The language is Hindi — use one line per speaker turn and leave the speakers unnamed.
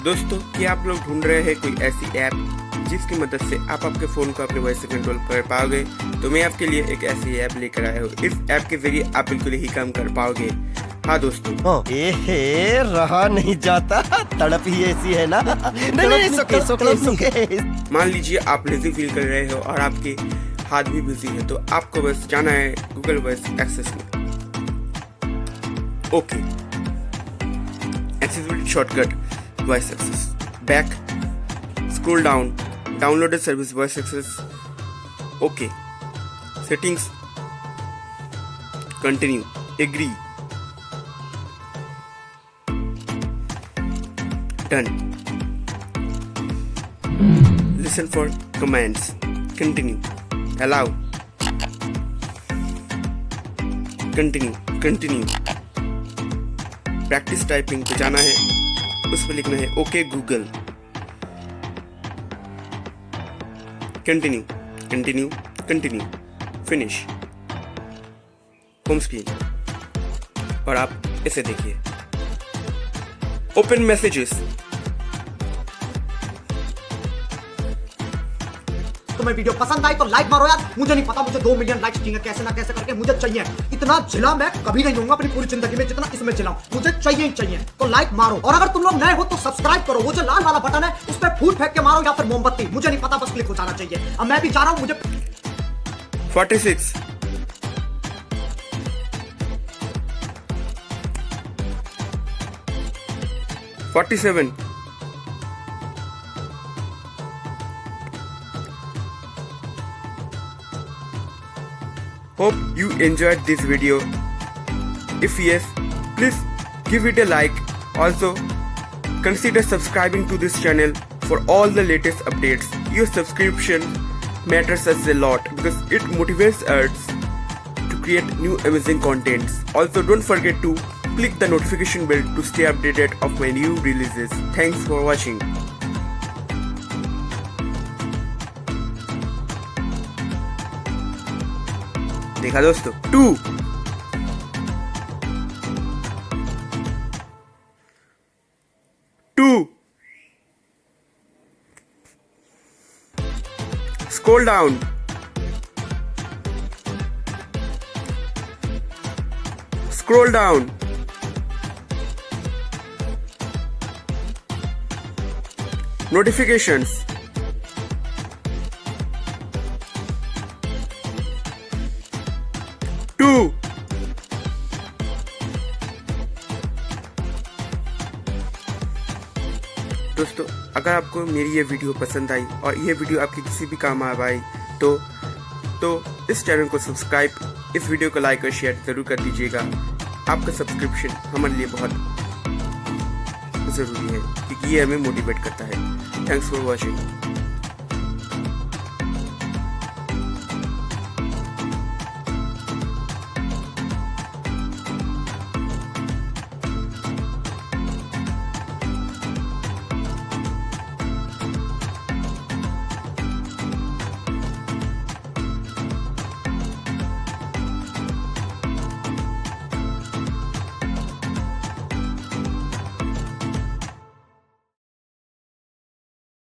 दोस्तों, क्या आप लोग ढूंढ रहे हैं कोई ऐसी ऐप जिसकी मदद से आप आपके फोन को अपने वॉइस से कंट्रोल कर पाओगे? तो मैं आपके लिए एक ऐसी ऐप लेकर आया हूँ। इस ऐप के जरिए आप बिल्कुल ही काम कर पाओगे। हाँ दोस्तों,
रहा नहीं जाता, तड़प ही ऐसी है ना। नहीं,
मान लीजिए आप लेजी फील कर रहे हो और आपके हाथ भी बिजी है, तो आपको बस जाना है गूगल वॉइस एक्सेस में। Okay, accessibility shortcut voice access, back, scroll down, downloaded service voice access, okay, settings, continue, agree, done, listen for comments, continue, allow, continue, practice typing पे जाना है, उस पर लिखना है okay Google, continue, finish, home screen. और आप इसे देखिए, ओपन मैसेजेस।
तुम्हें वीडियो पसंद आई तो लाइक मारो यार। मुझे नहीं पता मुझे 2 मिलियन लाइक्स चाहिए, कैसे ना कैसे करके मुझे चाहिए। इतना जिला मैं कभी नहीं दूंगा अपनी पूरी जिंदगी में जितना इसमें जिलाऊं। मुझे चाहिए ही चाहिए, तो लाइक मारो। और अगर तुम लोग नए हो तो सब्सक्राइब करो। वो जो लाल वाला बटन है उस पर फूल फेंक के मारो या फिर मोमबत्ती, मुझे नहीं पता, बस क्लिक हो जाना चाहिए। अब मैं भी जा रहा हूं। मुझे
46, 47, hope you enjoyed this video. If yes, please give it a like. Also, consider subscribing to this channel for all the latest updates. Your subscription matters us a lot because it motivates us to create new amazing contents. Also, don't forget to click the notification bell to stay updated of my new releases. Thanks for watching. देखा दोस्तों, 2, 2, scroll down, notifications, दोस्तों, अगर आपको मेरी ये वीडियो पसंद आई और ये वीडियो आपके किसी भी काम आ पाई तो इस चैनल को सब्सक्राइब, इस वीडियो को लाइक और शेयर जरूर कर दीजिएगा। आपका सब्सक्रिप्शन हमारे लिए बहुत ज़रूरी है क्योंकि ये हमें मोटिवेट करता है। Thanks for watching.